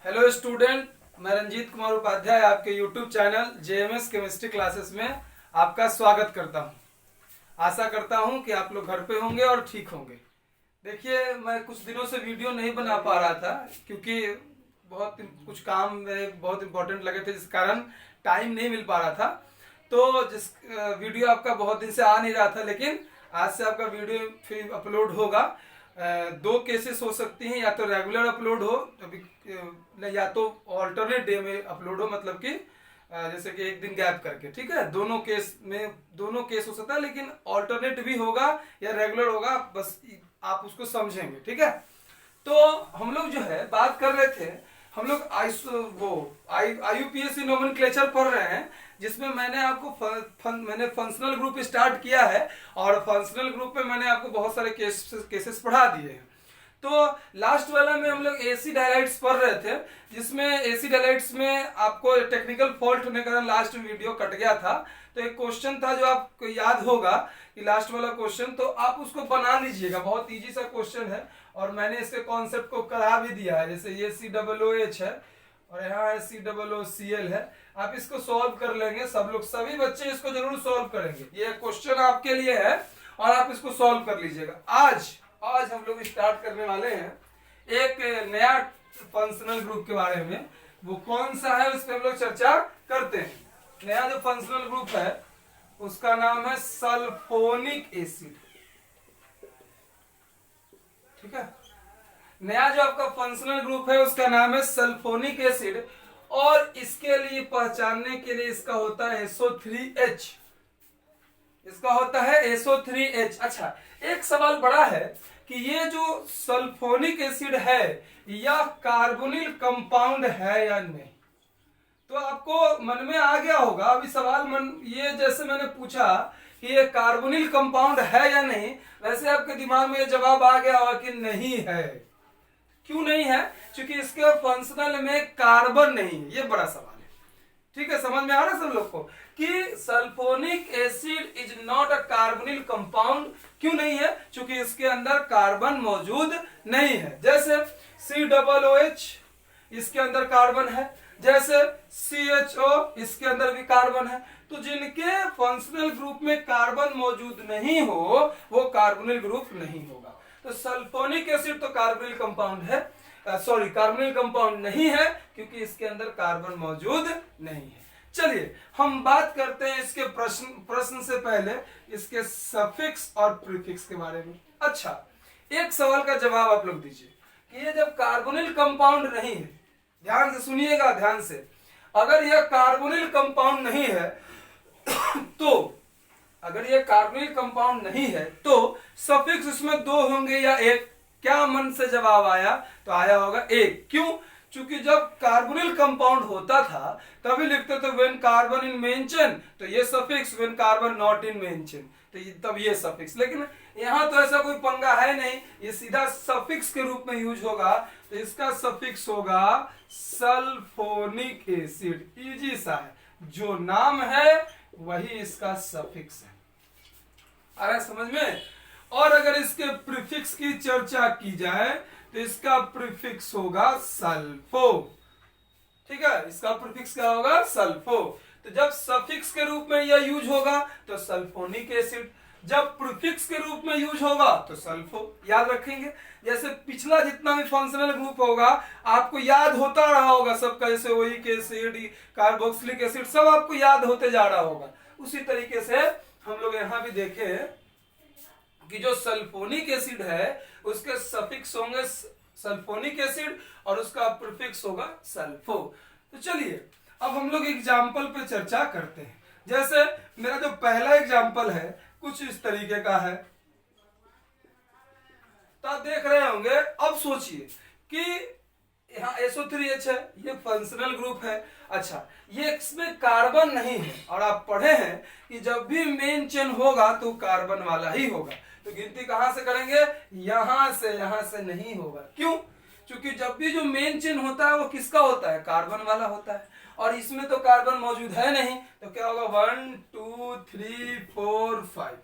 Hello student, मैं रंजीत कुमार उपाध्याय आपके YouTube channel JMS chemistry classes में आपका स्वागत करता हूं। आशा करता हूं कि आप लोग घर पे होंगे और ठीक होंगे। देखिए, मैं कुछ दिनों से वीडियो नहीं बना पा रहा था क्योंकि कुछ काम मेरे बहुत इंपॉर्टेंट लगे थे, जिस कारण टाइम नहीं मिल पा रहा था। तो जिस वीडियो आपका बहुत दिन से आ नहीं रहा था, लेकिन आज से आपका वीडियो फिर अपलोड होगा। दो केसेस हो सकती हैं, या तो रेगुलर अपलोड हो अभी, या तो ऑल्टरनेट डे में अपलोड हो, मतलब कि जैसे कि एक दिन गैप करके। ठीक है, दोनों केस हो सकता है, लेकिन ऑल्टरनेट भी होगा या रेगुलर होगा, बस आप उसको समझेंगे। ठीक है, तो हम लोग जो है बात कर रहे थे, हम लोग IUPAC नोमेनक्लेचर पढ़ रहे हैं, जिसमें मैंने आपको मैंने फंक्शनल ग्रुप स्टार्ट किया है और फंक्शनल ग्रुप में मैंने आपको बहुत सारे केसेस पढ़ा दिए हैं। तो लास्ट वाला में हम लोग एसिड हाइलाइट्स पढ़ रहे थे, जिसमें एसिड हाइलाइट्स में आपको टेक्निकल फॉल्ट होने के कारण लास्ट वीडियो कट गया था। तो एक क्वेश्चन था जो आपको याद होगा कि लास्ट वाला क्वेश्चन, तो आप उसको बना लीजिएगा, बहुत इजी सा क्वेश्चन है और मैंने इसके कॉन्सेप्ट को करा भी दिया है। जैसे ये COOH है और यहाँ COOCl है, आप इसको सॉल्व कर लेंगे। सभी बच्चे इसको जरूर सॉल्व करेंगे। ये क्वेश्चन आपके लिए है और आप इसको सॉल्व कर लीजिएगा। आज हम लोग स्टार्ट करने वाले हैं एक नया फंक्शनल ग्रुप के बारे में। वो कौन सा है उस पर हम लोग चर्चा करते हैं। नया जो फंक्शनल ग्रुप है उसका नाम है सल्फोनिक एसिड। ठीक है, नया जो आपका फंक्शनल ग्रुप है उसका नाम है सल्फोनिक एसिड, और इसके लिए पहचानने के लिए इसका होता है SO3H। इसका होता है SO3H। अच्छा, एक सवाल बड़ा है कि ये जो सल्फोनिक एसिड है यह कार्बोनिल कंपाउंड है या नहीं। तो आपको मन में आ गया होगा अभी सवाल ये जैसे मैंने पूछा कि ये कार्बोनिल कंपाउंड है या नहीं, वैसे आपके दिमाग में ये जवाब आ गया होगा कि नहीं है। क्यों नहीं है? क्योंकि इसके फंक्शनल में कार्बन नहीं है। ये बड़ा सवाल है। ठीक है, समझ में आ रहा है सब लोग को कि sulphonic acid is not a carbonyl compound. क्यों नहीं है? क्योंकि इसके अंदर कार्बन मौजूद नहीं है। जैसे COOH, इसके अंदर कार्बन है। जैसे CHO, इसके अंदर भी कार्बन है। तो जिनके फंक्शनल ग्रुप में कार्बन मौजूद नहीं हो वो कार्बोनिल ग्रुप नहीं होगा। तो सल्फोनिक एसिड तो कार्बोनिल कंपाउंड है, कार्बोनिल कंपाउंड नहीं है क्योंकि इसके अंदर कार्बन मौजूद नहीं है। चलिए हम बात करते हैं इसके प्रश्न से पहले इसके सफिक्स और प्रीफिक्स के बारे में। अच्छा, एक सवाल का जवाब आप लोग दीजिए कि ये जब कार्बोनिल कंपाउंड नहीं है, ध्यान से सुनिएगा, ध्यान से, अगर यह कार्बोनिल कंपाउंड नहीं है तो अगर ये कार्बोनिल कंपाउंड नहीं है तो सफिक्स इसमें दो होंगे या एक? क्या मन से जवाब आया? तो आया होगा एक। क्यों? क्योंकि जब कार्बोनिल कंपाउंड होता था तभी लिखते थे व्हेन कार्बन इन मेंशन, तो ये suffix, when carbon not in mention, तो तब ये सफिक्स। लेकिन यहाँ तो ऐसा कोई पंगा है नहीं, ये सीधा सफिक्स के रूप में यूज होगा। तो इसका सफिक्स होगा सल्फोनिक एसिड। इजी सा है, जो नाम है वही इसका सफिक्स है। आ रहा है समझ में? और अगर इसके प्रीफिक्स की चर्चा की जाए तो इसका प्रीफिक्स होगा सल्फो। ठीक है, इसका प्रीफिक्स क्या होगा? सल्फो। तो जब सफिक्स के रूप में यह यूज होगा तो सल्फोनिक एसिड, जब प्रीफिक्स के रूप में यूज होगा तो सल्फो। याद रखेंगे, जैसे पिछला जितना भी फंक्शनल ग्रुप होगा आपको याद होता रहा होगा सबका, जैसे ओइक एसिड, कार्बोक्सिलिक एसिड, सब आपको याद होते जा रहा होगा। उसी तरीके से हम लोग यहाँ भी देखें कि जो सल्फोनिक एसिड है उसके सफिक्स होंगे सल्फोनिक एसिड और उसका प्रीफिक्स होगा सल्फो। तो चलिए अब हम लोग एग्जाम्पल पे चर्चा करते हैं। जैसे मेरा जो पहला एग्जाम्पल है कुछ इस तरीके का है, तो आप देख रहे होंगे। अब सोचिए कि यहाँ SO3H है, ये फंक्शनल ग्रुप है। अच्छा, ये इसमें कार्बन नहीं है और आप पढ़े हैं कि जब भी मेन चेन होगा तो कार्बन वाला ही होगा। तो गिनती कहां से करेंगे? यहां से नहीं होगा। क्यों? क्योंकि जब भी जो मेन चेन होता है वो किसका होता है? कार्बन वाला होता है, और इसमें तो कार्बन मौजूद है नहीं। तो क्या होगा? 1 2 3 4 5।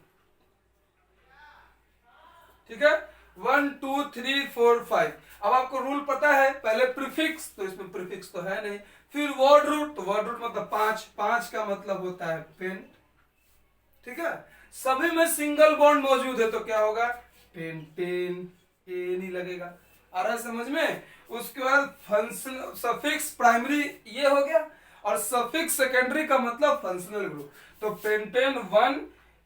ठीक है, 1 2 3 4 5। अब आपको रूल पता है, पहले प्रीफिक्स, तो इसमें प्रीफिक्स तो है नहीं, फिर वर्ड रूट, तो वर्ड रूट मतलब 5, 5 का मतलब होता है पेन, ठीक है। सभी में सिंगल बॉन्ड मौजूद है तो क्या होगा, पेंटेन, ए नहीं लगेगा, आ रहा है समझ में। उसके बाद फंक्शन सफिक्स प्राइमरी ये हो गया, और सफिक्स सेकेंडरी का मतलब फंक्शनल ग्रुप, तो पेंटेन 1,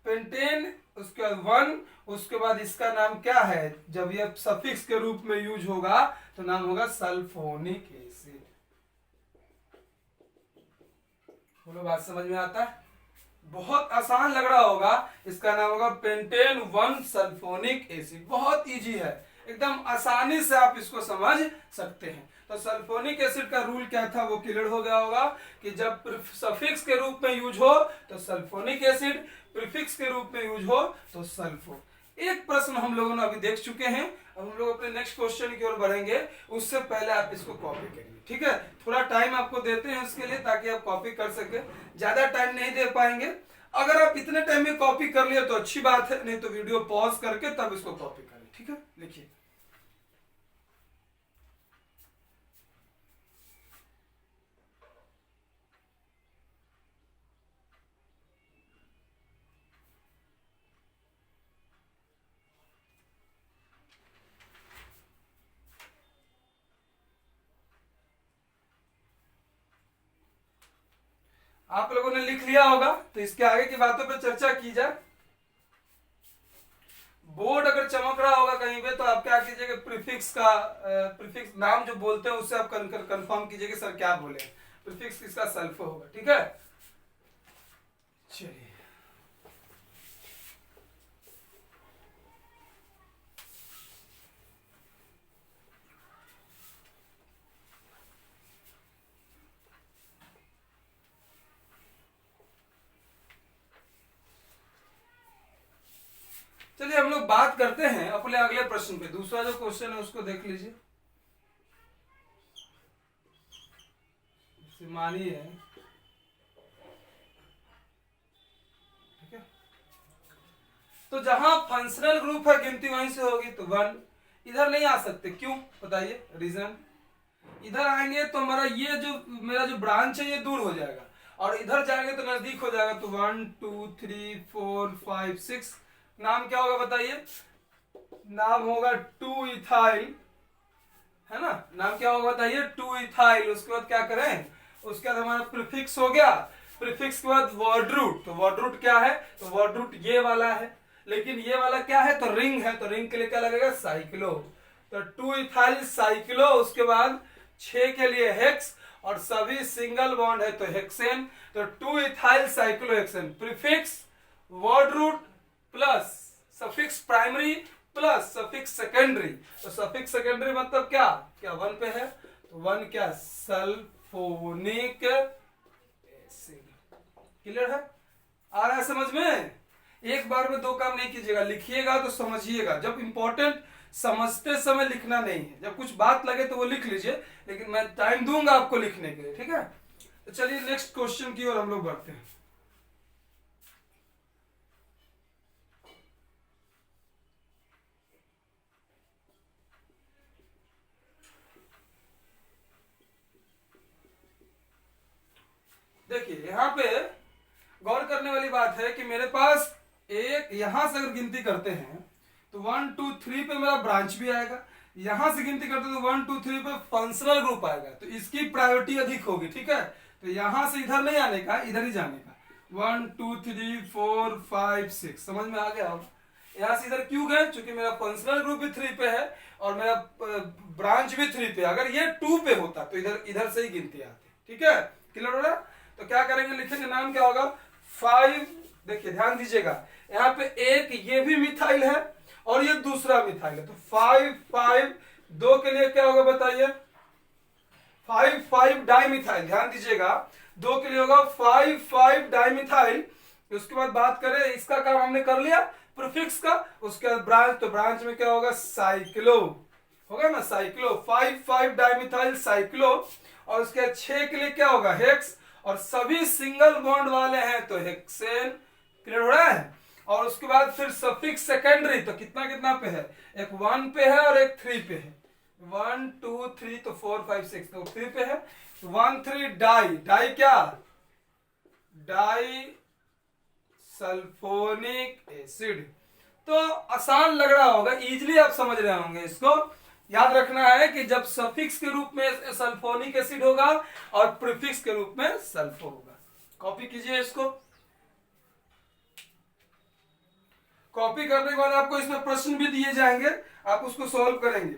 पेंटेन उसके बाद 1, उसके बाद इसका नाम क्या है, जब ये सफिक्स के रूप में यूज होगा तो नाम होगा सल्फोनिक एसिड। बोलो बात समझ में आता है, बहुत आसान लग रहा होगा, इसका नाम होगा पेंटेन 1 सल्फोनिक एसिड, बहुत इजी है, एकदम आसानी से आप इसको समझ सकते हैं। तो सल्फोनिक एसिड का रूल क्या था वो क्लियर हो गया होगा कि जब सफिक्स के रूप में यूज हो तो सल्फोनिक एसिड, प्रीफिक्स के रूप में यूज हो तो सल्फो। एक प्रश्न हम लोगों ने अभी देख चुके हैं, अब हम लोग अपने नेक्स्ट क्वेश्चन की ओर बढ़ेंगे, उससे पहले आप इसको कॉपी करेंगे, ठीक है। थोड़ा टाइम आपको देते हैं उसके लिए ताकि आप कॉपी कर सके, ज्यादा टाइम नहीं दे पाएंगे। अगर आप इतने टाइम में कॉपी कर लिए तो अच्छी बात है, नहीं तो वीडियो पॉज करके तब इसको कॉपी करें, ठीक है। लिखिए, आप लोगों ने लिख लिया होगा, तो इसके आगे की बातों पर चर्चा की जाए। बोर्ड अगर चमक रहा होगा कहीं पे तो आप क्या कीजिएगा, प्रीफिक्स का प्रीफिक्स नाम जो बोलते हैं उससे आप कंफर्म कीजिएगा सर क्या बोले, प्रीफिक्स किसका, सल्फो होगा, ठीक है। चलिए, चलिए हम लोग बात करते हैं अपने अगले प्रश्न पे। दूसरा जो क्वेश्चन है उसको देख लीजिए, मानी है, ठीक है। तो जहां फंक्शनल ग्रुप है गिनती वहीं से होगी, तो 1 इधर नहीं आ सकते, क्यों बताइए रीजन। इधर आएंगे तो हमारा ये जो मेरा जो ब्रांच है ये दूर हो जाएगा, और इधर जाएंगे तो नजदीक हो जाएगा, तो 1 2 3 4 5 6, नाम क्या होगा बताइए, नाम होगा 2 इथाइल, है ना, नाम क्या होगा बताइए, 2 इथाइल। उसके बाद क्या करें, उसके बाद हमारा प्रीफिक्स हो गया, प्रीफिक्स के बाद वर्ड रूट, तो वर्ड रूट क्या है, तो वर्ड रूट ये वाला है, लेकिन ये वाला क्या है, तो रिंग है, तो रिंग के लिए क्या लगेगा, साइक्लो, तो 2 इथाइल साइक्लो। उसके बाद 6 के लिए हेक्स, और सभी सिंगल बॉन्ड है तो हेक्सेन, तो 2 ethyl cyclohexane. Prefix word root plus suffix primary plus suffix secondary, तो सफिक्स सेकेंडरी मतलब क्या, क्या 1 पे है, तो 1 क्या, सल्फोनिक एसिड। क्लियर है, आ रहा है समझ में। एक बार में दो काम नहीं कीजिएगा, लिखिएगा तो समझिएगा, जब इंपॉर्टेंट समझते समय लिखना नहीं है, जब कुछ बात लगे तो वो लिख लीजिए, लेकिन मैं टाइम दूंगा आपको लिखने के लिए, ठीक है। तो चलिए नेक्स्ट क्वेश्चन की ओर हम लोग बढ़ते हैं। देखिए यहां पे गौर करने वाली बात है कि मेरे पास एक, यहां से अगर गिनती करते हैं तो 1 2 3 पे मेरा ब्रांच भी आएगा, यहां से गिनती करते हैं तो 1 2 3 पे फंक्शनल ग्रुप आएगा, तो इसकी प्रायोरिटी अधिक होगी, ठीक है। तो यहां से इधर नहीं आने का, इधर ही जाने का, 1 2 3 4 5 6, समझ में आ गया। यहां से इधर क्यों गए, क्योंकि मेरा फंक्शनल ग्रुप भी 3 पे है और मेरा ब्रांच भी 3 पे, अगर ये 2 पे होता तो इधर इधर से ही गिनती आती, ठीक है। क्लियर हो रहा है, तो क्या करेंगे, लिखेंगे नाम क्या होगा, 5। देखिए ध्यान दीजिएगा, यहाँ पे एक ये भी मिथाइल है और ये दूसरा मिथाइल है, तो 5 5 2 के लिए क्या होगा बताइए, 5 5 डाइमिथाइल। ध्यान दीजिएगा, 2 के लिए होगा 5 5 डाइमिथाइल। उसके बाद बात करें, इसका काम हमने कर लिया प्रीफिक्स का, उसके बाद ब्रांच, तो ब्रांच में क्या होगा, साइक्लो होगा ना, साइक्लो 5 5 डाइमिथाइल साइक्लो। और उसके बाद 6 के लिए क्या होगा, हेक्स, और सभी सिंगल बॉन्ड वाले हैं तो हेक्सेन। क्लियर हो रहा है। और उसके बाद फिर सफिक्स सेकेंडरी, तो कितना कितना पे है, एक 1 पे है और एक 3 पे है, 1 2 3, तो 4 5 6, तो 3 पे है, 1 3 डाई, डाई क्या, डाई सल्फोनिक एसिड। तो आसान लग रहा होगा, इजीली आप समझ रहे होंगे। इसको याद रखना है कि जब सफिक्स के रूप में सल्फोनिक एसिड होगा और प्रीफिक्स के रूप में सल्फो होगा। कॉपी कीजिए इसको। कॉपी करने के बाद आपको इसमें प्रश्न भी दिए जाएंगे, आप उसको सॉल्व करेंगे।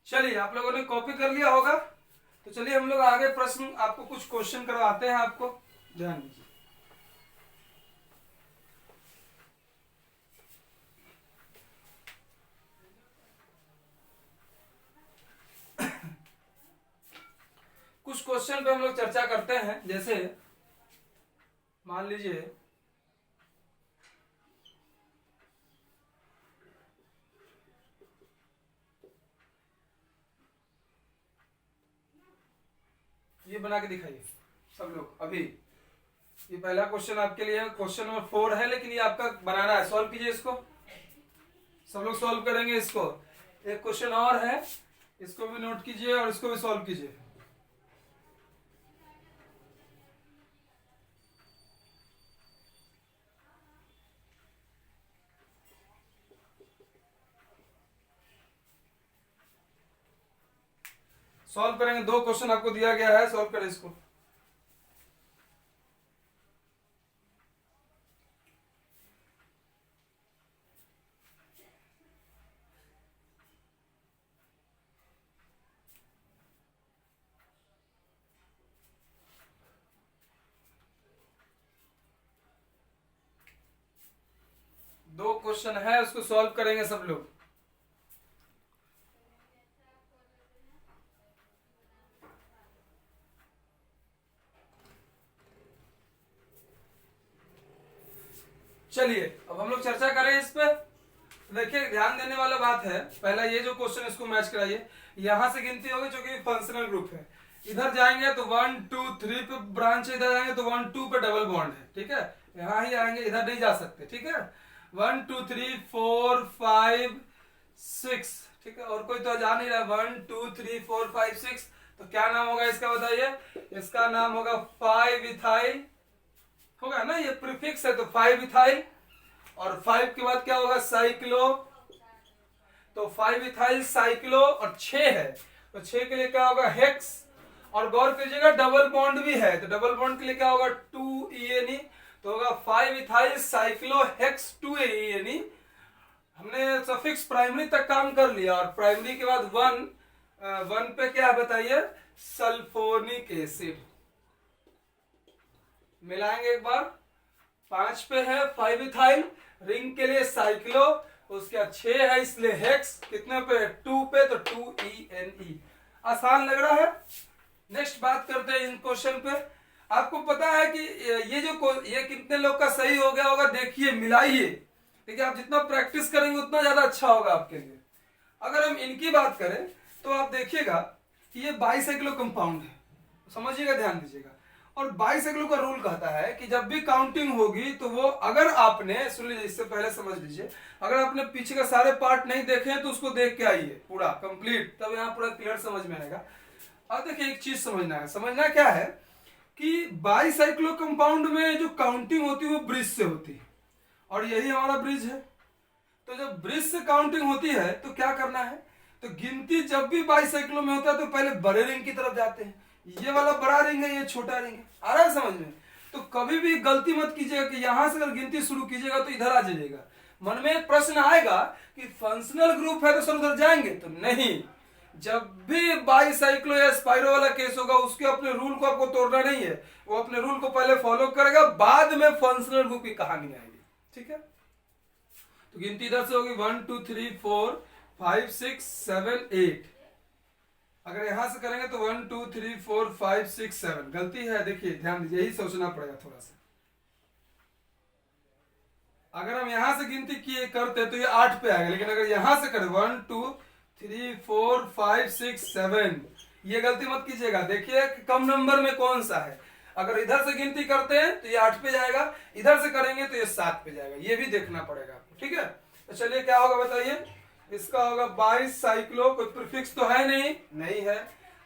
चलिए, आप लोगों ने कॉपी कर लिया होगा, तो चलिए हम लोग आगे प्रश्न, आपको कुछ क्वेश्चन करवाते हैं, आपको ध्यान दीजिए। कुछ क्वेश्चन पे हम लोग चर्चा करते हैं, जैसे मान लीजिए ये बना के दिखाइए सब लोग अभी। ये पहला क्वेश्चन आपके लिए क्वेश्चन नंबर 4 है, लेकिन ये आपका बनाना है, सॉल्व कीजिए इसको। सब लोग सॉल्व करेंगे इसको। एक क्वेश्चन और है, इसको भी नोट कीजिए और इसको भी सॉल्व कीजिए। सॉल्व करेंगे, 2 क्वेश्चन आपको दिया गया है, सॉल्व करें इसको। दो क्वेश्चन है, उसको सॉल्व करेंगे सब लोग। चलिए अब हम लोग चर्चा करें इस पे। देखिए, ध्यान देने वाला बात है, पहला ये जो क्वेश्चन, इसको मैच कराइए। यहां से गिनती होगी क्योंकि फंक्शनल ग्रुप है। इधर जाएंगे तो 1 2 3 पे ब्रांच, इधर जाएंगे तो 1 2 पे डबल बॉन्ड है, ठीक है, यहां ही आएंगे, इधर नहीं जा सकते, ठीक है। 1 2 3 4 5 6, ठीक है, और कोई तो जा नहीं रहा। 1 2 3 4 5 6, तो क्या नाम होगा इसका बताइए। इसका नाम होगा 5 इथाइल, होगा ना, ये प्रीफिक्स है तो 5 इथाइल, और 5 के बाद क्या होगा, साइक्लो, तो 5 इथाइल साइक्लो, और 6 है तो 6 के लिए क्या होगा, हेक्स। और गौर कीजिएगा डबल बॉन्ड भी है, तो डबल बॉन्ड के लिए क्या होगा, 2 ENE, तो होगा 5 इथाइल साइक्लो हेक्स 2 ENE। हमने सफिक्स प्राइमरी तक काम कर लिया, और प्राइमरी के बाद 1 पे क्या है बताइए, सल्फोनिक एसिड। मिलाएंगे एक बार, 5 पे है 5 इथाइल, रिंग के लिए साइक्लो, उसके बाद 6 है इसलिए हेक्स, कितने पे, 2 पे, तो 2ENE। आसान लग रहा है। नेक्स्ट बात करते हैं इन क्वेश्चन पे। आपको पता है कि ये कितने लोग का सही हो गया होगा, देखिए मिलाइए। देखिए, आप जितना प्रैक्टिस करेंगे उतना ज्यादा अच्छा होगा आपके लिए। अगर हम इनकी बात करें तो आप देखिएगा कि ये बाइसाइक्लो कंपाउंड है, समझिएगा, ध्यान दीजिएगा। और बाइसाइक्लो का रूल कहता है कि जब भी काउंटिंग होगी तो वो, अगर आपने, सुन लीजिए, इससे पहले समझ लीजिए, अगर आपने पीछे का सारे पार्ट नहीं देखे हैं तो उसको देख के आइए पूरा कंप्लीट, तब यहाँ पूरा क्लियर समझ में आएगा। अब देखिए, एक चीज समझना क्या है कि बाइसाइक्लो कंपाउंड में जो काउंटिंग होती है वो ब्रिज से होती है, और यही हमारा ब्रिज है। तो जब ब्रिज से काउंटिंग होती है तो क्या करना है, तो गिनती जब भी बाइसाइक्लो में होता है तो पहले बड़े रिंग की तरफ जाते हैं। ये वाला बड़ा रिंग है, ये छोटा रिंग है, आ रहा है समझ में। तो कभी भी गलती मत कीजिएगा कि यहां से अगर गिनती शुरू कीजिएगा तो इधर आ जाइएगा। मन में एक प्रश्न आएगा कि फंक्शनल ग्रुप है तो सर उधर जाएंगे, तो नहीं। जब भी बाइसाइक्लो या स्पाइरो वाला केस होगा, उसके अपने रूल को आपको तोड़ना नहीं है, वो अपने रूल को पहले फॉलो करेगा, बाद में फंक्शनल ग्रुप की कहानी आएगी, ठीक है। तो गिनती इधर से होगी 1 2 3 4 5 6 7 8। अगर यहां से करेंगे तो 1 2 3 4 5 6 7। गलती है, देखिए ध्यान दीजिए, यही सोचना पड़ेगा थोड़ा सा। अगर हम यहां से गिनती किए करते तो ये 8 पे आएगा, लेकिन अगर यहां से करें 1 2 3 4 5 6 7, ये गलती मत कीजिएगा। देखिए कि कम नंबर में कौन सा है। अगर इधर से गिनती करते हैं तो ये 8 पे जाएगा, इधर से करेंगे तो ये 7 पे जाएगा, ये भी देखना पड़ेगा आपको। ठीक है, तो चलिए क्या होगा बताइए। इसका होगा 22 साइक्लो, कोई प्रीफिक्स तो है नहीं, नहीं है,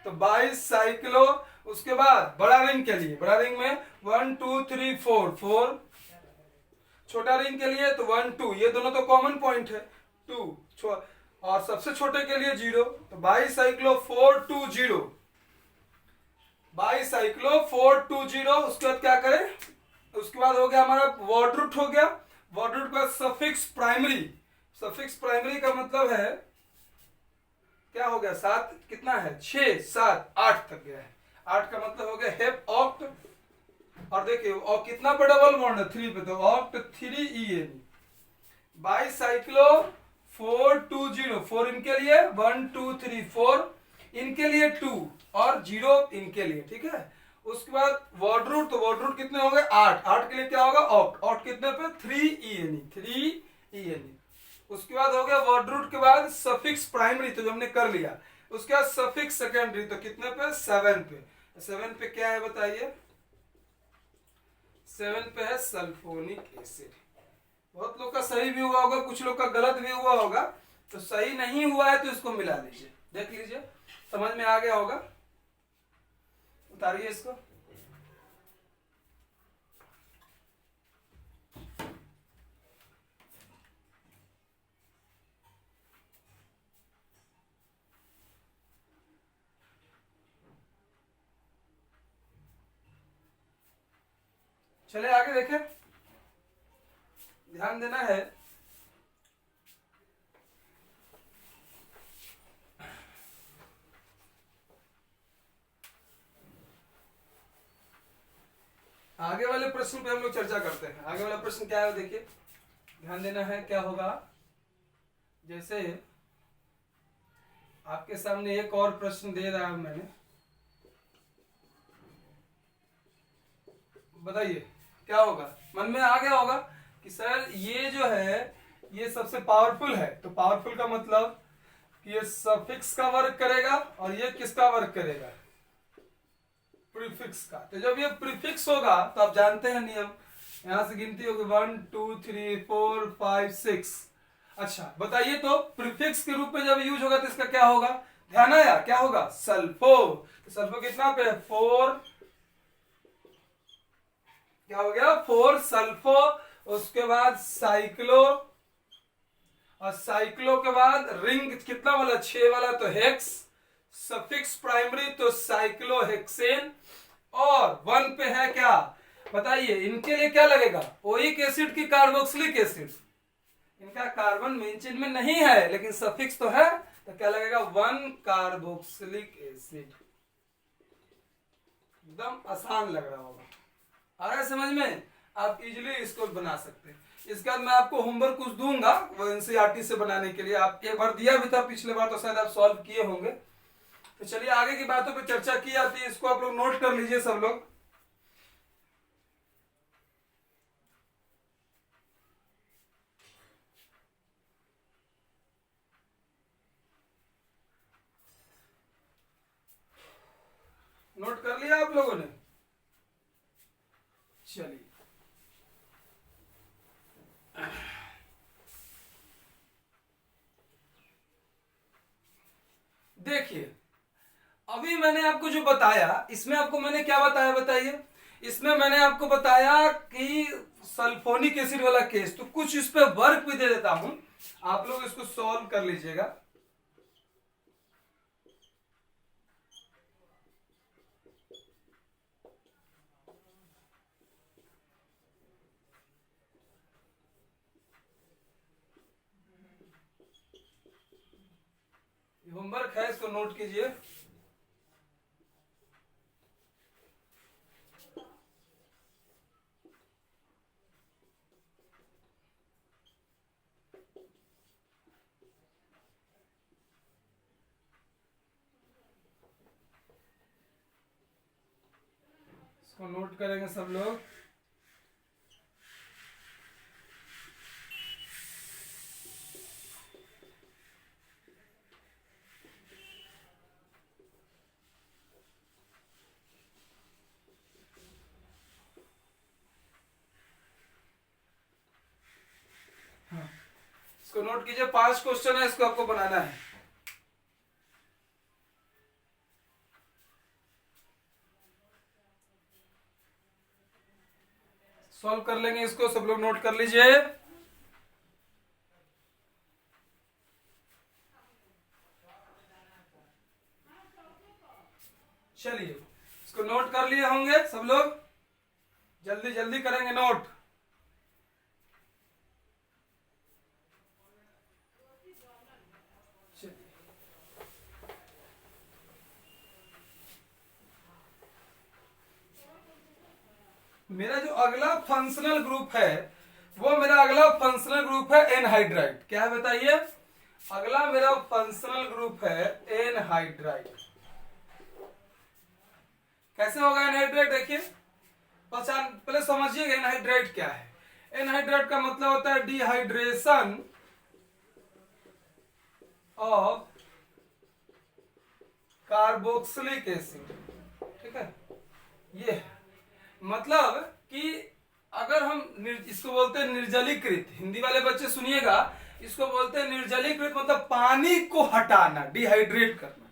तो 22 साइक्लो। उसके बाद बड़ा रिंग के लिए, बड़ा रिंग में 1 2 3 4 4, छोटा रिंग के लिए तो 1 2, ये दोनों तो कॉमन पॉइंट है 2, और सबसे छोटे के लिए 0, तो 22 साइक्लो 4 2 0, 22 साइक्लो 4 2 0। उसके बाद क्या करें, उसके बाद हो गया हमारा वर्ड रूट हो गया। वर्ड रूट का सफिक्स प्राइमरी, सफिक्स प्राइमरी का मतलब है क्या हो गया, 7 कितना है, 6 7 8 तक गया है। 8 का मतलब हो गया हेप ऑक्ट, और देखिए और कितना पे डबल बॉन्ड है, 3 पे, तो ऑक्ट 3 EN। 22 साइक्लो 4 2 0, 4 इनके लिए, 1 2 3 4 इनके लिए, 2 और 0 इनके लिए। ठीक है, उसके बाद वर्ड रूट, तो वर्ड रूट कितने हो गए 8, 8 के लिए क्या होगा ऑक्ट, ऑक्ट कितने पे 3 EN। उसके बाद हो गया वर्ड रूट के बाद सफिक्स प्राइमरी, तो जो हमने कर लिया। उसके बाद सफिक्स सेकेंडरी, तो कितने पे 7 पे। 7 पे क्या है बताइए, 7 पे है सल्फोनिक एसिड। बहुत लोग का सही भी हुआ होगा, कुछ लोग का गलत भी हुआ होगा, तो सही नहीं हुआ है तो इसको मिला लीजिए, देख लीजिए समझ में आ गया होगा। उतारिए इसको। चले आगे देखें, ध्यान देना है। आगे वाले प्रश्न पे हम लोग चर्चा करते हैं। आगे वाला प्रश्न क्या है देखिए, ध्यान देना है। क्या होगा, जैसे आपके सामने एक और प्रश्न दे रहा हूं मैंने, बताइए क्या होगा। मन में आ गया होगा कि सर ये जो है ये सबसे पावरफुल है, तो पावरफुल का मतलब कि ये सफिक्स का वर्क करेगा और ये किसका वर्क करेगा, प्रीफिक्स का। तो जब ये प्रीफिक्स होगा तो आप जानते हैं नियम, यहां से गिनती होगी 1 2 3 4 5 6। अच्छा बताइए, तो प्रीफिक्स के रूप में जब यूज होगा तो इसका क्या होगा, ध्यान आया, क्या होगा सल्फो। तो सल्फो कितना पे 4, क्या हो गया 4 सल्फो। उसके बाद साइक्लो, और साइक्लो के बाद रिंग कितना वाला 6 वाला, तो हेक्स। सफिक्स प्राइमरी तो साइक्लोहेक्सेन, और 1 पे है क्या बताइए, इनके लिए क्या लगेगा, ओइक एसिड की कार्बोक्सिलिक एसिड। इनका कार्बन मेन चेन में नहीं है लेकिन सफिक्स तो है, तो क्या लगेगा 1 कार्बोक्सिलिक एसिड। एकदम आसान लग रहा होगा, आ रहा है समझ में, आप इजीली इसको बना सकते हैं। इसके बाद मैं आपको होमवर्क कुछ दूंगा वो एनसीईआरटी से बनाने के लिए, आप एक बार दिया भी था पिछले बार, तो शायद आप सॉल्व किए होंगे। तो चलिए आगे की बातों पे चर्चा की जाती है, इसको आप लोग नोट कर लीजिए सब लोग। नोट कर लिया आप लोगों ने, चलिए देखिए, अभी मैंने आपको जो बताया इसमें आपको मैंने क्या बताया बताइए, इसमें मैंने आपको बताया कि सल्फोनिक एसिड वाला केस, तो कुछ इस पे वर्क भी दे देता हूं, आप लोग इसको सॉल्व कर लीजिएगा। होमवर्क है, इसको नोट कीजिए। इसको नोट करेंगे सब लोग। हाँ, इसको नोट कीजिए। 5 क्वेश्चन है, इसको आपको बनाना है। सॉल्व कर लेंगे इसको, सब लोग नोट कर लीजिए। चलिए, इसको नोट कर लिए होंगे सब लोग। जल्दी जल्दी करेंगे नोट। मेरा जो अगला फंक्शनल ग्रुप है, वो मेरा अगला फंक्शनल ग्रुप है एनहाइड्राइड। क्या है बताइए? अगला मेरा फंक्शनल ग्रुप है एनहाइड्राइड। कैसे होगा एनहाइड्राइड? देखिए, पहचान पहले समझिएगा एनहाइड्राइड क्या है। एनहाइड्राइड का मतलब होता है डिहाइड्रेशन ऑफ कार्बोक्सिलिक एसिड। ठीक है, ये है मतलब कि अगर हम इसको बोलते हैं निर्जलीकृत, हिंदी वाले बच्चे सुनिएगा, इसको बोलते हैं निर्जलीकृत, मतलब पानी को हटाना, डिहाइड्रेट करना।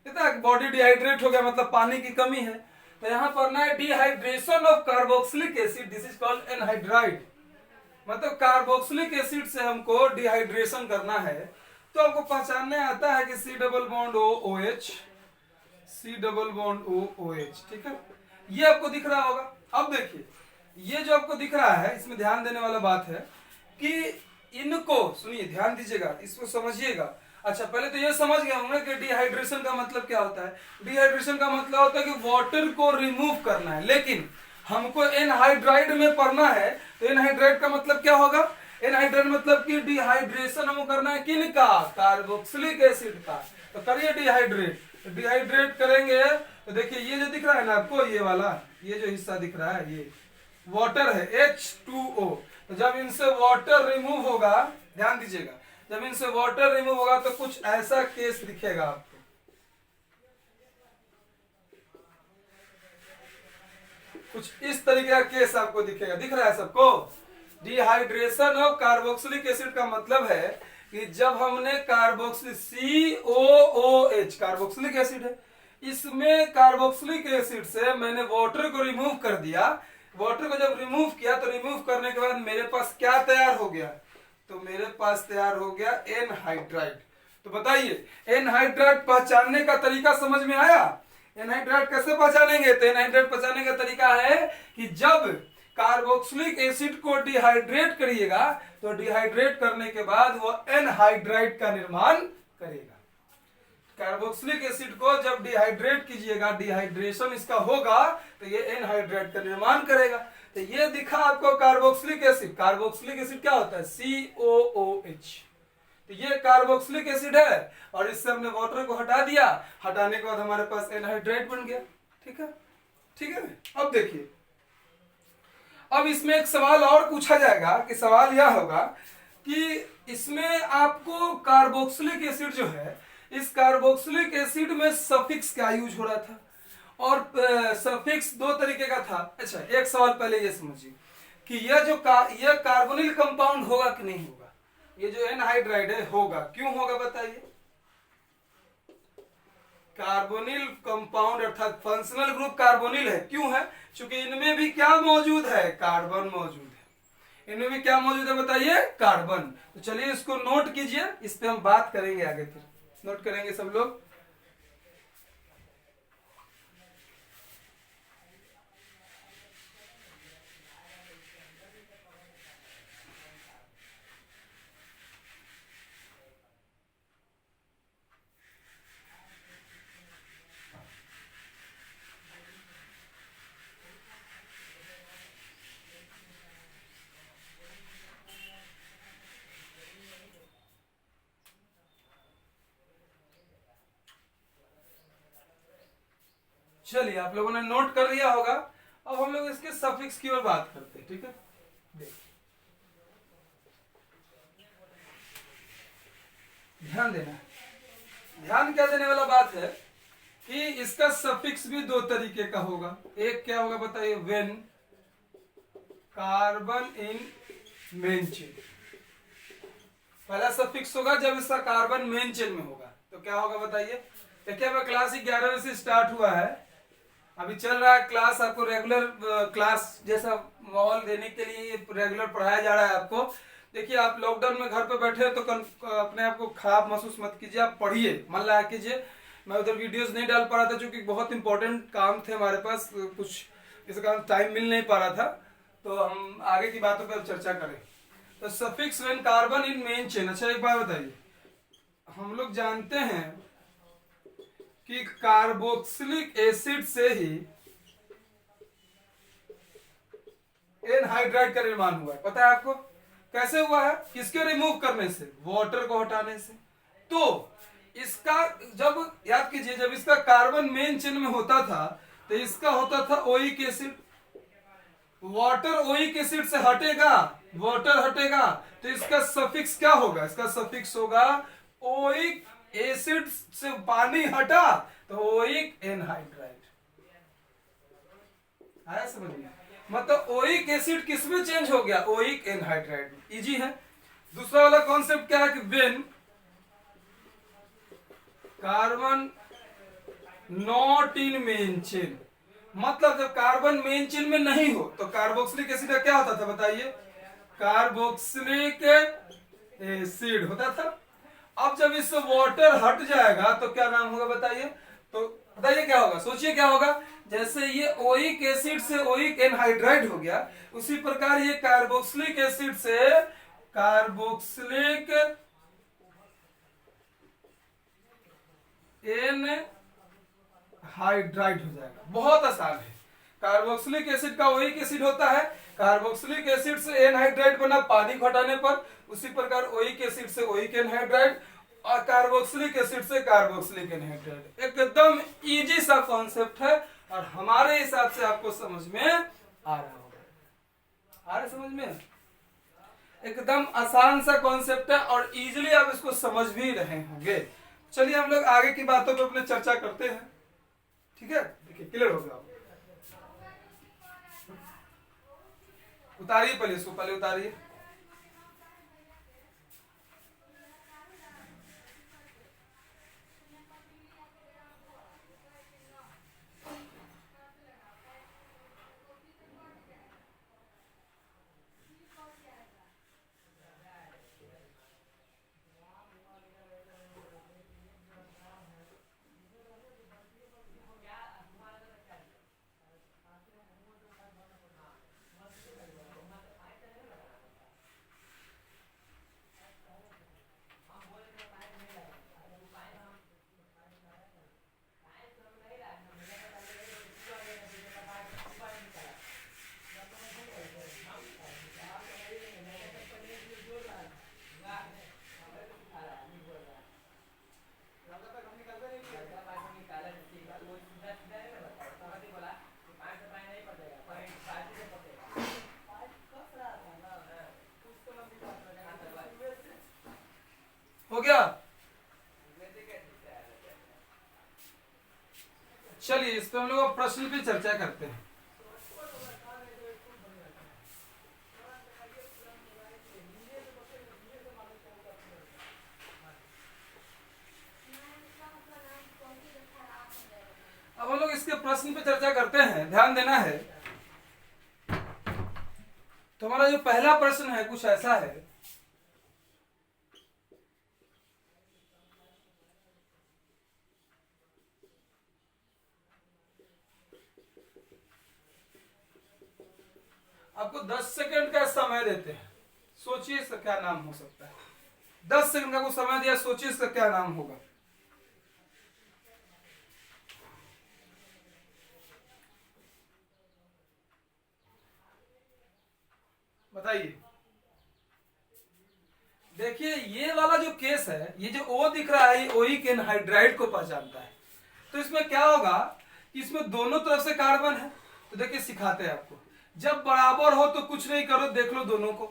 कहता है बॉडी डिहाइड्रेट हो गया मतलब पानी की कमी है, तो यहां पढ़ना है dehydration of carboxylic acid, this is called anhydride. मतलब कार्बोक्सिलिक एसिड से हमको डिहाइड्रेशन करना है। तो आपको पहचानने आता है कि C double bond O O H, C double bond O O H. ठीक है, ये आपको दिख रहा होगा। अब देखिए, ये जो आपको दिख रहा है, इसमें ध्यान देने वाला बात है कि इनको सुनिए, ध्यान दीजिएगा, इसको समझिएगा। अच्छा, पहले तो ये समझ गए होंगे कि डिहाइड्रेशन का मतलब क्या होता है। डिहाइड्रेशन का मतलब होता है कि वाटर को रिमूव करना है, लेकिन हमको एनहाइड्राइड में पढ़ना है। तो एनहाइड्राइड का मतलब क्या होगा? एनहाइड्राइड मतलब कि डिहाइड्रेशन हमको करना है किन का? कार्बोक्सिलिक एसिड का। तो करिए डिहाइड्रेट। तो डिहाइड्रेट करेंगे तो देखिए, ये जो दिख रहा है ना आपको, ये वाला, ये जो हिस्सा दिख रहा है, ये वाटर है, H2O। तो जब इनसे वाटर रिमूव होगा, ध्यान दीजिएगा, जब इनसे वाटर रिमूव होगा तो कुछ ऐसा केस दिखेगा आपको। कुछ इस तरीके का केस आपको दिखेगा। दिख रहा है सबको? डिहाइड्रेशन ऑफ कार्बोक्सिलिक एसिड का मतलब है कि जब हमने कार्बोक्सिल COOH, कार्बोक्सिलिक एसिड है, इसमें कार्बोक्सिलिक एसिड से मैंने वाटर को रिमूव कर दिया। वाटर को जब रिमूव किया तो रिमूव करने के बाद मेरे पास क्या तैयार हो गया? तो मेरे पास तैयार हो गया एनहाइड्राइड। तो बताइए, एनहाइड्राइड पहचानने का तरीका समझ में आया? एनहाइड्राइड कैसे पहचानेंगे? तो एनहाइड्राइड पहचानने का तरीका है कि जब कार्बोक्सिलिक एसिड को डिहाइड्रेट करिएगा तो डिहाइड्रेट करने के बाद वो एनहाइड्राइड का निर्माण करेगा। कार्बोक्सिलिक एसिड को जब डिहाइड्रेट कीजिएगा, डिहाइड्रेशन इसका होगा, तो ये एनहाइड्राइड का निर्माण करेगा। तो ये दिखा आपको कार्बोक्सिलिक एसिड। कार्बोक्सिलिक एसिड क्या होता है? COOH। तो ये कार्बोक्सिलिक एसिड है और इससे हमने वाटर को हटा दिया। हटाने के बाद हमारे पास एनहाइड्राइड बन गया। ठीक है, ठीक है। अब देखिए, अब इसमें एक सवाल और पूछा जाएगा कि सवाल यह होगा कि इसमें आपको कार्बोक्सिलिक एसिड जो है, इस कार्बोक्सिलिक एसिड में सफिक्स क्या यूज हो रहा था? और सफिक्स दो तरीके का था। अच्छा, एक सवाल पहले ये समझिए कि यह जो यह कार्बोनिल कंपाउंड होगा कि नहीं होगा? ये जो एनहाइड्राइड है होगा। क्यों होगा बताइए? कार्बोनिल कंपाउंड अर्थात फंक्शनल ग्रुप कार्बोनिल है। क्यों है? क्योंकि इनमें भी क्या मौजूद है? कार्बन मौजूद है। इनमें भी क्या मौजूद है बताइए? कार्बन। तो चलिए इसको नोट कीजिए, इस पे हम बात करेंगे आगे। फिर नोट करेंगे सब लोग। चलिए, आप लोगों ने नोट कर लिया होगा। अब हम लोग इसके सफिक्स की ओर बात करते हैं, ठीक है। देखिए ध्यान देना, ध्यान क्या देने वाला बात है कि इसका सफिक्स भी दो तरीके का होगा। एक क्या होगा बताइए, when carbon in main chain. पहला सफिक्स होगा जब इसका कार्बन मेन चेन में होगा, तो क्या होगा बताइए। देखिए अब क्लास 11 बजे से स्टार्ट हुआ है, अभी चल रहा है क्लास, आपको रेगुलर क्लास जैसा माहौल देने के लिए रेगुलर पढ़ाया जा रहा है आपको। देखिए आप लॉकडाउन में घर पे बैठे हो तो अपने आप को खराब महसूस मत कीजिए, आप पढ़िए, मन लगा कीजिए। मैं उधर वीडियोस नहीं डाल पा रहा था क्योंकि बहुत इंपॉर्टेंट काम थे हमारे पास, कुछ इस कारण टाइम मिल नहीं पा रहा था, तो हम आगे की बातों पर चर्चा करें। तो suffix when carbon in main chain. अच्छा एक बात बताइए, हम लोग जानते हैं कि कार्बोक्सिलिक एसिड से ही एनहाइड्राइड का निर्माण हुआ है, पता है आपको कैसे हुआ है? किसके रिमूव करने से? वाटर को हटाने से। तो इसका जब याद कीजिए, जब इसका कार्बन मेन चेन में होता था तो इसका होता था oic acid, water oic acid से हटेगा, वाटर हटेगा, तो इसका सफिक्स क्या होगा? इसका सफिक्स होगा ओइक एसिड से पानी हटा तो ओइक एनहाइड्राइड। आया समझ में? मतलब ओइक एसिड किस में चेंज हो गया? ओइक एनहाइड्राइड में। इजी है। दूसरा वाला कॉन्सेप्ट क्या है कि when carbon not in main chain, मतलब जब कार्बन मेन चेन में नहीं हो तो कार्बोक्सिलिक एसिड का क्या होता था बताइए? कार्बोक्सिलिक एसिड होता था। अब जब इससे वाटर हट जाएगा तो क्या नाम होगा बताइए? तो बताइए क्या होगा, सोचिए क्या होगा। जैसे ये ओइक एसिड से ओइक एनहाइड्राइड हो गया, उसी प्रकार ये कार्बोक्सिलिक एसिड से कार्बोक्सिलिक एनहाइड्राइड हो जाएगा। बहुत आसान है। कार्बोक्सिलिक एसिड का ओइक एसिड होता है, कार्बोक्सिलिक एसिड से एनहाइड्राइड बना पानी को हटाने पर, उसी प्रकार ओइक एसिड से ओइक एनहाइड्राइड और कार्बोक्सिलिक एसिड से कार्बोक्सिलिक एनहाइड्राइड। एकदम इजी सा कॉन्सेप्ट है और हमारे हिसाब से आपको समझ में आ रहा होगा। आ रहा समझ में? एकदम आसान सा कॉन्सेप्ट है और इजीली आप इसको समझ भी रहे होंगे। चलिए हम लोग आगे की बातों पर अपने चर्चा करते हैं, ठीक है। देखिए क्लियर हो गया, उतारिए पहले इसको, पहले उतारिए। हो गया? चलिए इस पर हम लोग प्रश्न पे चर्चा करते हैं। अब हम लोग इसके प्रश्न पे चर्चा करते हैं, ध्यान देना है। तो हमारा जो पहला प्रश्न है कुछ ऐसा है, आपको 10 सेकंड का समय देते हैं, सोचिए इसका क्या नाम हो सकता है। 10 सेकंड का कुछ समय दिया, सोचिए इसका क्या नाम होगा। बताइए। देखिए ये वाला जो केस है, ये जो O दिख रहा है, ये ओइक एनहाइड्राइड को पहचानता है। तो इसमें क्या होगा कि इसमें दोनों तरफ से कार्बन है, तो देखिए सिखाते हैं आपको। जब बराबर हो तो कुछ नहीं करो, देख लो दोनों को,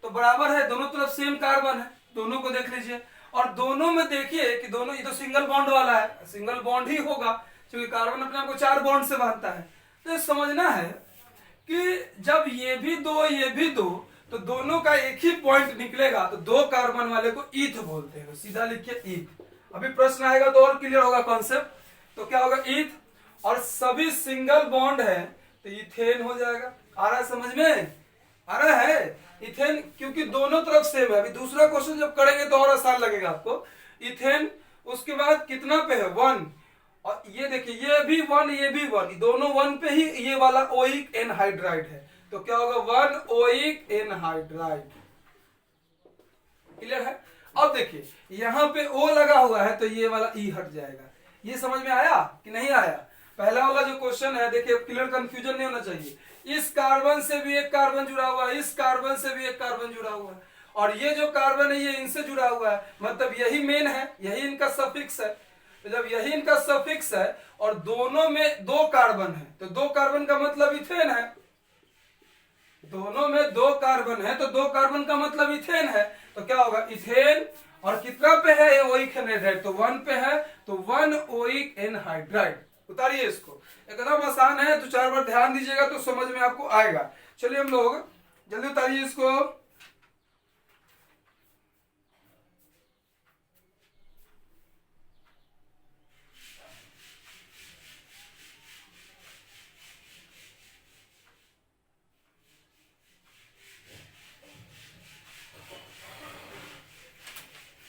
तो बराबर है, दोनों तरफ सेम कार्बन है, दोनों को देख लीजिए। और दोनों में देखिए कि दोनों, ये तो सिंगल बॉन्ड वाला है, सिंगल बॉन्ड ही होगा क्योंकि कार्बन अपने आप को 4 बॉन्ड से बांधता है। तो समझना है कि जब ये भी दो ये भी दो, तो दोनों का एक ही पॉइंट निकलेगा, तो 2 कार्बन वाले को ईथ बोलते हैं। तो सीधा लिखिए ईथ। अभी प्रश्न आएगा तो और क्लियर होगा कॉन्सेप्ट। तो क्या होगा, ईथ, और सभी सिंगल बॉन्ड है तो इथेन हो जाएगा। आ रहा है समझ में, आ रहा है इथेन, क्योंकि दोनों तरफ सेम है। अभी दूसरा क्वेश्चन जब करेंगे तो और आसान लगेगा आपको। इथेन, उसके बाद कितना पे है, 1, और ये देखिए ये भी 1 ये भी 1, दोनों 1 पे ही ये वाला ओइक एनहाइड्राइड है। तो क्या होगा, 1 ओइक एनहाइड्राइड। क्लियर है। अब देखिए यहां पे O लगा हुआ है तो ये वाला E हट जाएगा। ये समझ में आया कि नहीं आया। पहला वाला जो क्वेश्चन है देखिए, क्लियर, कंफ्यूजन नहीं होना चाहिए। इस कार्बन से भी एक कार्बन जुड़ा हुआ है, इस कार्बन से भी एक कार्बन जुड़ा हुआ है, और ये जो कार्बन है ये इनसे जुड़ा हुआ है, मतलब यही मेन है, यही इनका सफिक्स है। तो जब यही इनका सफिक्स है और दोनों में 2 कार्बन है, तो 2 कार्बन का मतलब इथेन है। दोनों में 2 कार्बन है तो 2 कार्बन का मतलब इथेन है। तो क्या होगा, इथेन, और कितना पे है, ओइक एनहाइड्राइड, तो 1 पे है, तो 1 ओइक एनहाइड्राइड। उतारिए इसको, एकदम आसान है, 2-4 बार ध्यान दीजिएगा तो समझ में आपको आएगा। चलिए हम लोग जल्दी उतारिए इसको।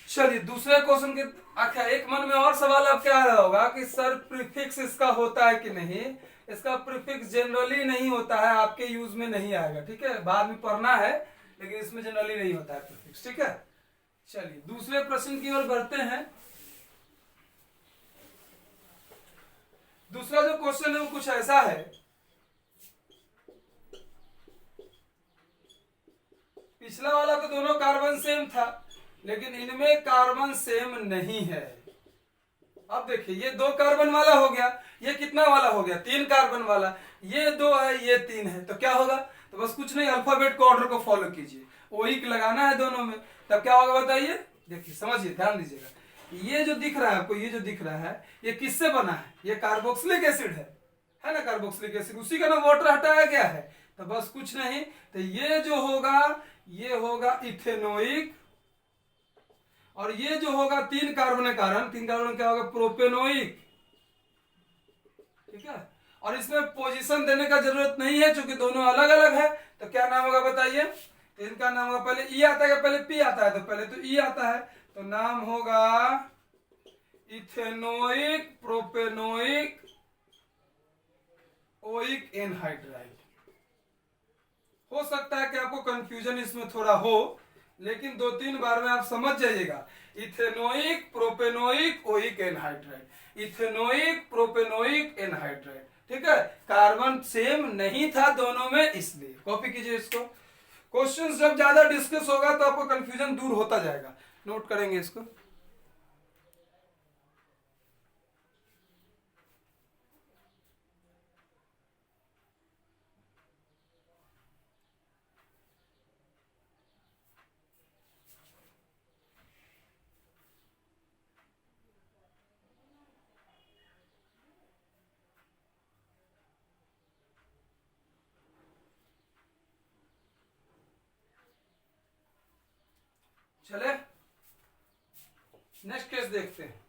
चलिए दूसरे क्वेश्चन के, अच्छा एक मन में और सवाल अब क्या आ रहा होगा कि सर प्रीफिक्स इसका होता है कि नहीं। इसका प्रीफिक्स जनरली नहीं होता है, आपके यूज में नहीं आएगा, ठीक है, बाद में पढ़ना है, लेकिन इसमें जनरली नहीं होता है प्रीफिक्स, ठीक है। चलिए दूसरे प्रश्न की ओर बढ़ते हैं। दूसरा जो क्वेश्चन है वो कुछ ऐसा है, पिछला वाला तो दोनों कार्बन सेम था, लेकिन इनमें कार्बन सेम नहीं है। अब देखिए ये 2 कार्बन वाला हो गया, ये कितना वाला हो गया, 3 कार्बन वाला, ये 2 है ये 3 है, तो क्या होगा, तो बस कुछ नहीं, अल्फाबेट को ऑर्डर को फॉलो कीजिए, ओइक लगाना है दोनों में, तब क्या होगा बताइए। देखिए समझिए, ध्यान दीजिएगा, ये जो दिख रहा है आपको, ये जो दिख रहा है ये किससे बना है, ये कार्बोक्सिलिक एसिड है ना, कार्बोक्सिलिक एसिड, उसी का ना वाटर हटाया गया है, तो बस कुछ नहीं, तो ये जो होगा ये होगा इथेनोइक, और ये जो होगा 3 कार्बन के कारण, 3 कार्बन क्या होगा, प्रोपेनोइक, ठीक है। और इसमें पोजीशन देने का जरूरत नहीं है क्योंकि दोनों अलग अलग है, तो क्या नाम होगा बताइए। तो इनका नाम होगा, पहले ई आता है पहले पी आता है, तो पहले तो ई आता है, तो नाम होगा इथेनोइक प्रोपेनोइक ओइक एनहाइड्राइड। हो सकता है कि आपको कंफ्यूजन इसमें थोड़ा हो, लेकिन 2-3 बार में आप समझ जाइएगा। Ethanoic propanoic oic anhydride, ethanoic propanoic anhydride, ठीक है। कार्बन सेम नहीं था दोनों में, इसलिए कॉपी कीजिए इसको। क्वेश्चंस जब ज्यादा डिस्कस होगा तो आपको कंफ्यूजन दूर होता जाएगा, नोट करेंगे इसको। चले नेक्स्ट केस देखते हैं।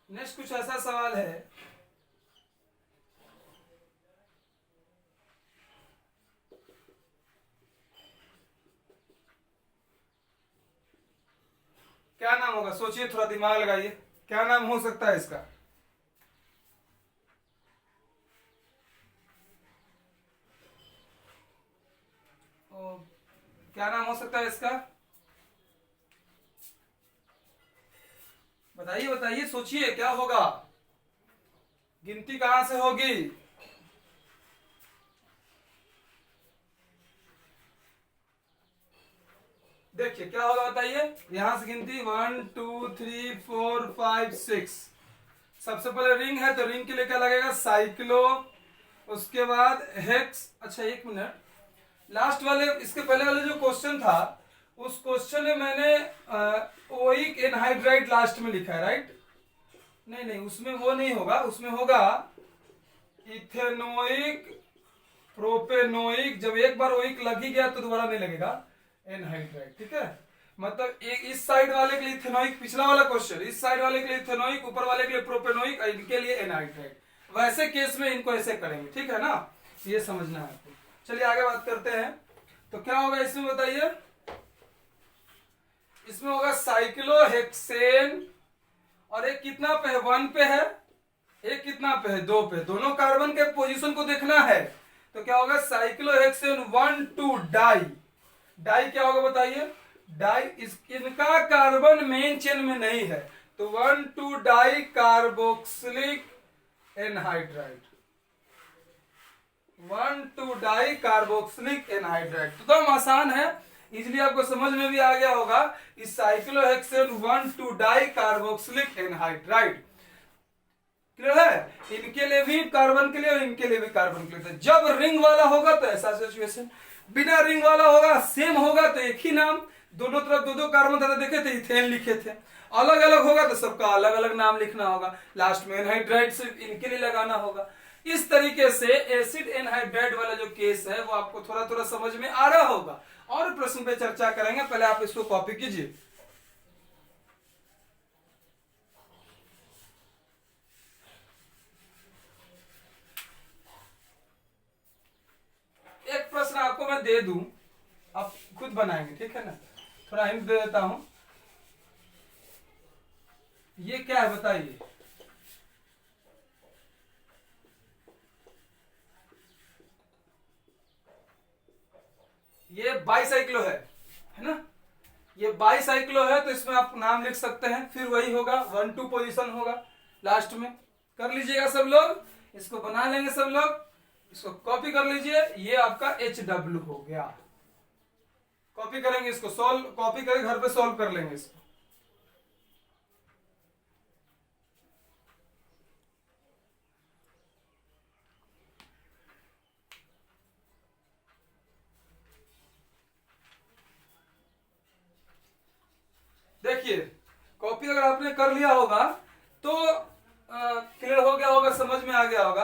नेक्स्ट कुछ ऐसा सवाल है, क्या नाम होगा, सोचिए, थोड़ा दिमाग लगाइए, क्या नाम हो सकता है इसका। क्या नाम हो सकता है इसका, बताइए बताइए, सोचिए क्या होगा, गिनती कहां से होगी। देखिए क्या होगा बताइए, यहां से गिनती 1 2 3 4 5 6। सबसे पहले रिंग है तो रिंग के लिए क्या लगेगा, साइक्लो, उसके बाद हेक्स। अच्छा एक मिनट, लास्ट वाले इसके पहले वाले जो क्वेश्चन था उस क्वेश्चन में मैंने ओइक एनहाइड्राइड लास्ट में लिखा है, राइट? नहीं नहीं, उसमें वो नहीं होगा, उसमें होगा इथेनोइक प्रोपेनोइक। जब एक बार ओइक लग ही गया तो दोबारा नहीं लगेगा एनहाइड्राइड, ठीक है? मतलब एक इस साइड वाले के लिए इथेनोइक, पिछला वाला क्वेश्चन, इस साइड वाले के लिए इथेनोइक, ऊपर वाले के लिए प्रोपेनोइक, इनके लिए एनहाइड्राइड। वैसे केस में इनको ऐसे करेंगे, ठीक है ना? ये समझना है आपको। चलिए आगे बात करते हैं। तो क्या होगा इसमें बताइए, इसमें होगा साइक्लोहेक्सेन, और एक कितना पे है, 1 पे है, एक कितना पे है, 2 पे। दोनों कार्बन के पोजीशन को देखना है। तो क्या होगा, साइक्लोहेक्सेन 1 2 डाई। डाई क्या होगा बताइए, डाई इनका कार्बन मेन चेन में नहीं है, तो 1 2 di carboxylic anhydride, 1 2 di carboxylic anhydride. तो एकदम आसान है, इजिली आपको समझ में भी आ गया होगा। इस cyclohexane 1 2 di carboxylic anhydride, clear है? इनके लिए भी कार्बन के लिए और इनके लिए भी कार्बन के लिए। जब रिंग वाला होगा तो ऐसा सिचुएशन, बिना रिंग वाला होगा सेम होगा तो एक ही नाम, दोनों तरफ दो दो कार्बन था, देखे थे इथेन लिखे थे। अलग अलग होगा तो सबका अलग अलग नाम लिखना होगा, लास्ट में एनहाइड्राइड सिर्फ इनके लिए लगाना होगा। इस तरीके से एसिड एनहाइड्राइड वाला जो केस है वो आपको थोड़ा थोड़ा समझ में आ रहा होगा, और प्रश्न पे चर्चा करेंगे। पहले आप इसको कॉपी कीजिए। एक प्रश्न आपको मैं दे दूं, आप खुद बनाएंगे, ठीक है ना? थोड़ा हिंट दे देता हूं। ये क्या है बताइए, ये बाईसाइक्लो है ना? ये बाईसाइक्लो है, तो इसमें आप नाम लिख सकते हैं, फिर वही होगा 1 2 पोजीशन होगा लास्ट में। कर लीजिएगा सब लोग, इसको बना लेंगे सब लोग, इसको कॉपी कर लीजिए। ये आपका HW हो गया। कॉपी करेंगे इसको, सॉल्व कॉपी करके घर पे सॉल्व कर लेंगे इसको। देखिए कॉपी अगर आपने कर लिया होगा तो क्लियर हो गया होगा, समझ में आ गया होगा।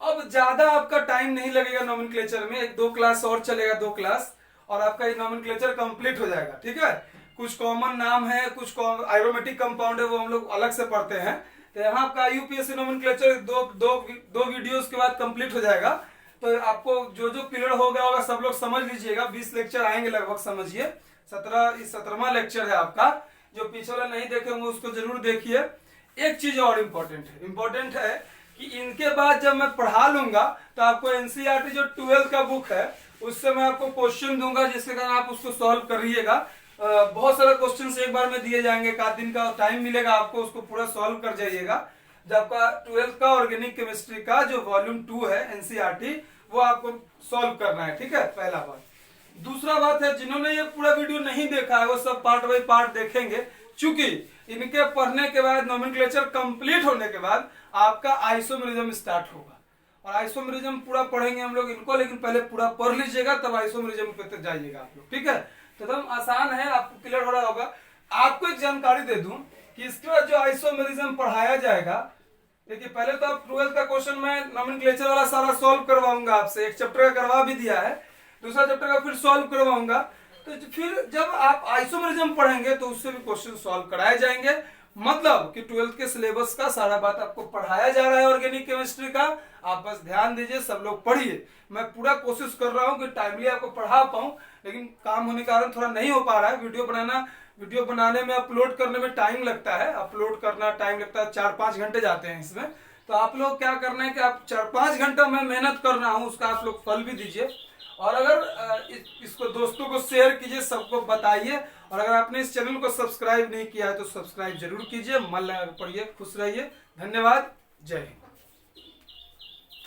अब ज्यादा आपका टाइम नहीं लगेगा नोमेनक्लेचर में, 1 2 क्लास और चलेगा, 2 क्लास, और आपका ये नोमेनक्लेचर कंप्लीट हो जाएगा, ठीक है? कुछ कॉमन नाम है, कुछ एरोमेटिक कंपाउंड है, वो हम लोग अलग से पढ़ते हैं। तो यहाँ आपका यूपीएससी नोमेनक्लेचर दो वीडियोस के बाद कंप्लीट हो जाएगा। तो आपको जो जो क्लियर हो गया होगा सब लोग समझ लीजिएगा। 20 लेक्चर आएंगे लगभग, समझिए 17वां लेक्चर है आपका। जो पीछे वाला नहीं देखे होंगे उसको जरूर देखिए। एक चीज और इम्पोर्टेंट है कि इनके बाद जब मैं पढ़ा लूंगा तो आपको एनसीईआरटी जो 12th का बुक है उससे मैं आपको क्वेश्चन दूंगा, जिसके कारण आप उसको सॉल्व करिएगा। बहुत सारे क्वेश्चन एक बार में दिए जाएंगे, एक आध दिन का टाइम मिलेगा आपको, उसको पूरा सॉल्व कर जाइएगा। जब आपका 12th का ऑर्गेनिक केमिस्ट्री का जो वॉल्यूम 2 है एनसीईआरटी, वो आपको सॉल्व करना है, ठीक है? पहला बात। दूसरा बात है, जिन्होंने ये पूरा वीडियो नहीं देखा है वो सब पार्ट बाई पार्ट देखेंगे, क्योंकि इनके पढ़ने के बाद नोमेनक्लेचर कंप्लीट होने के बाद आपका आइसोमेरिज्म स्टार्ट होगा, और आइसोमेरिज्म पूरा पढ़ेंगे हम लोग इनको, लेकिन पहले पूरा पढ़ लीजिएगा तब आइसोमेरिज्म पे तक जाइएगा आप लोग, ठीक है? तो एकदम आसान है, आपको क्लियर हो रहा होगा। आपको एक जानकारी दे दूं कि इसके बाद जो आइसोमेरिज्म पढ़ाया जाएगा, देखिए पहले तो आप 12th का क्वेश्चन मैं नोमेनक्लेचर वाला सारा सॉल्व करवाऊंगा आपसे, एक चैप्टर का करवा भी दिया है, दूसरा चैप्टर का फिर सॉल्व करवाऊंगा। तो फिर जब आप आइसोमेरिज्म पढ़ेंगे तो उससे भी क्वेश्चन सॉल्व कराए जाएंगे। मतलब कि 12th के सिलेबस का सारा बात आपको पढ़ाया जा रहा है ऑर्गेनिक केमिस्ट्री का। आप बस ध्यान दीजिए, सब लोग पढ़िए। मैं पूरा कोशिश कर रहा हूं कि टाइमली आपको पढ़ा पाऊं, लेकिन काम होने के कारण थोड़ा नहीं हो पा रहा है। वीडियो बनाने में, अपलोड करने में टाइम लगता है, अपलोड करना टाइम लगता है, 4-5 घंटे जाते हैं इसमें। तो आप लोग क्या करना है कि आप 4-5 घंटा मैं मेहनत कर रहा हूं, उसका आप लोग फल भी दीजिए। और अगर इसको दोस्तों को शेयर कीजिए, सबको बताइए। और अगर आपने इस चैनल को सब्सक्राइब नहीं किया है तो सब्सक्राइब जरूर कीजिए। मन लगा पढ़िए, खुश रहिए। धन्यवाद, जय हिंद।